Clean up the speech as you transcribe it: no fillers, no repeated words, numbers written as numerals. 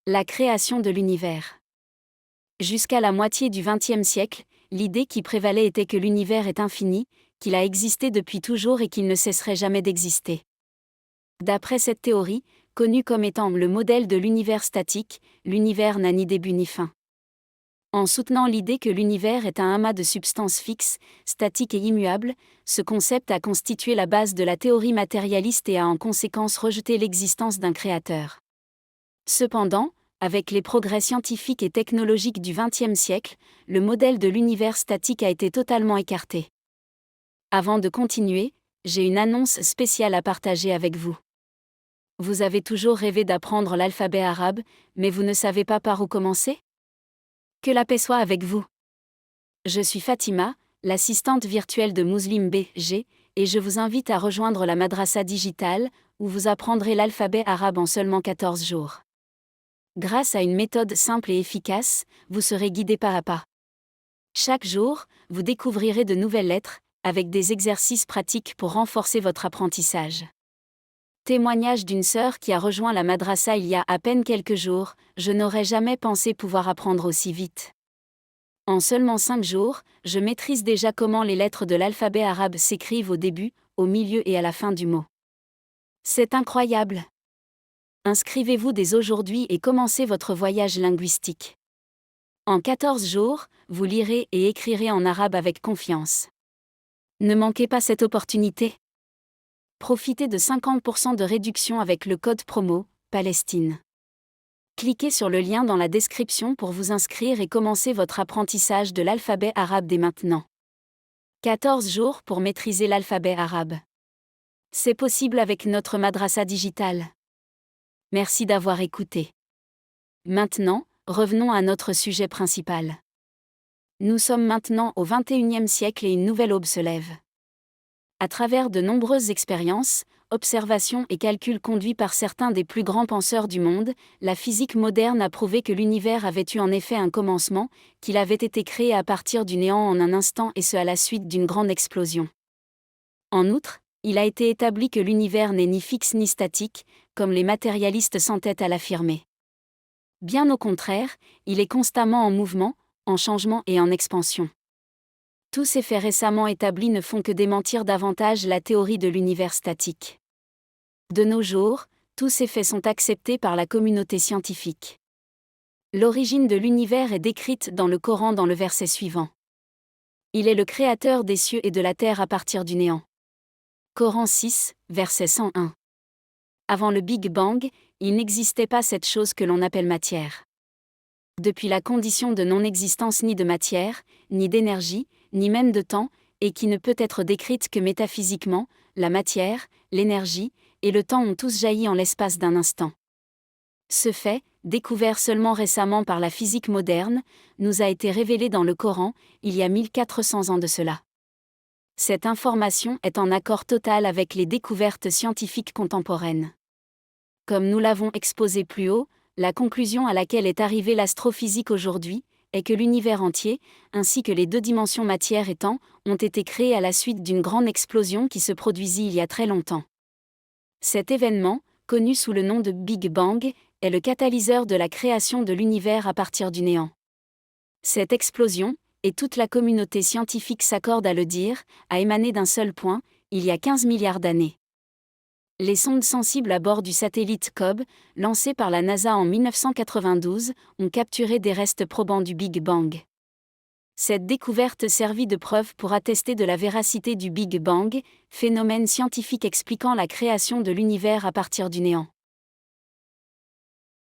La création de l'univers. Jusqu'à la moitié du XXe siècle, l'idée qui prévalait était que l'univers est infini, qu'il a existé depuis toujours et qu'il ne cesserait jamais d'exister. D'après cette théorie, connue comme étant le modèle de l'univers statique, l'univers n'a ni début ni fin. En soutenant l'idée que l'univers est un amas de substances fixes, statiques et immuables, ce concept a constitué la base de la théorie matérialiste et a en conséquence rejeté l'existence d'un créateur. Cependant, avec les progrès scientifiques et technologiques du XXe siècle, le modèle de l'univers statique a été totalement écarté. Avant de continuer, j'ai une annonce spéciale à partager avec vous. Vous avez toujours rêvé d'apprendre l'alphabet arabe, mais vous ne savez pas par où commencer ? Que la paix soit avec vous. Je suis Fatima, l'assistante virtuelle de Muslim BG, et je vous invite à rejoindre la Madrasa digitale, où vous apprendrez l'alphabet arabe en seulement 14 jours. Grâce à une méthode simple et efficace, vous serez guidé pas à pas. Chaque jour, vous découvrirez de nouvelles lettres, avec des exercices pratiques pour renforcer votre apprentissage. Témoignage d'une sœur qui a rejoint la madrasa il y a à peine quelques jours, je n'aurais jamais pensé pouvoir apprendre aussi vite. En seulement 5 jours, je maîtrise déjà comment les lettres de l'alphabet arabe s'écrivent au début, au milieu et à la fin du mot. C'est incroyable! Inscrivez-vous dès aujourd'hui et commencez votre voyage linguistique. En 14 jours, vous lirez et écrirez en arabe avec confiance. Ne manquez pas cette opportunité. Profitez de 50% de réduction avec le code promo Palestine. Cliquez sur le lien dans la description pour vous inscrire et commencer votre apprentissage de l'alphabet arabe dès maintenant. 14 jours pour maîtriser l'alphabet arabe. C'est possible avec notre madrasa digitale. Merci d'avoir écouté. Maintenant, revenons à notre sujet principal. Nous sommes maintenant au XXIe siècle et une nouvelle aube se lève. À travers de nombreuses expériences, observations et calculs conduits par certains des plus grands penseurs du monde, la physique moderne a prouvé que l'univers avait eu en effet un commencement, qu'il avait été créé à partir du néant en un instant et ce à la suite d'une grande explosion. En outre, il a été établi que l'univers n'est ni fixe ni statique, comme les matérialistes s'entêtent à l'affirmer. Bien au contraire, il est constamment en mouvement, en changement et en expansion. Tous ces faits récemment établis ne font que démentir davantage la théorie de l'univers statique. De nos jours, tous ces faits sont acceptés par la communauté scientifique. L'origine de l'univers est décrite dans le Coran dans le verset suivant. Il est le créateur des cieux et de la terre à partir du néant. Coran 6, verset 101. Avant le Big Bang, il n'existait pas cette chose que l'on appelle matière. Depuis la condition de non-existence ni de matière, ni d'énergie, ni même de temps, et qui ne peut être décrite que métaphysiquement, la matière, l'énergie, et le temps ont tous jailli en l'espace d'un instant. Ce fait, découvert seulement récemment par la physique moderne, nous a été révélé dans le Coran, il y a 1400 ans de cela. Cette information est en accord total avec les découvertes scientifiques contemporaines. Comme nous l'avons exposé plus haut, la conclusion à laquelle est arrivée l'astrophysique aujourd'hui est que l'univers entier, ainsi que les 2 dimensions matière et temps, ont été créés à la suite d'une grande explosion qui se produisit il y a très longtemps. Cet événement, connu sous le nom de Big Bang, est le catalyseur de la création de l'univers à partir du néant. Cette explosion, et toute la communauté scientifique s'accorde à le dire, a émané d'un seul point, il y a 15 milliards d'années. Les sondes sensibles à bord du satellite COBE, lancé par la NASA en 1992, ont capturé des restes probants du Big Bang. Cette découverte servit de preuve pour attester de la véracité du Big Bang, phénomène scientifique expliquant la création de l'univers à partir du néant.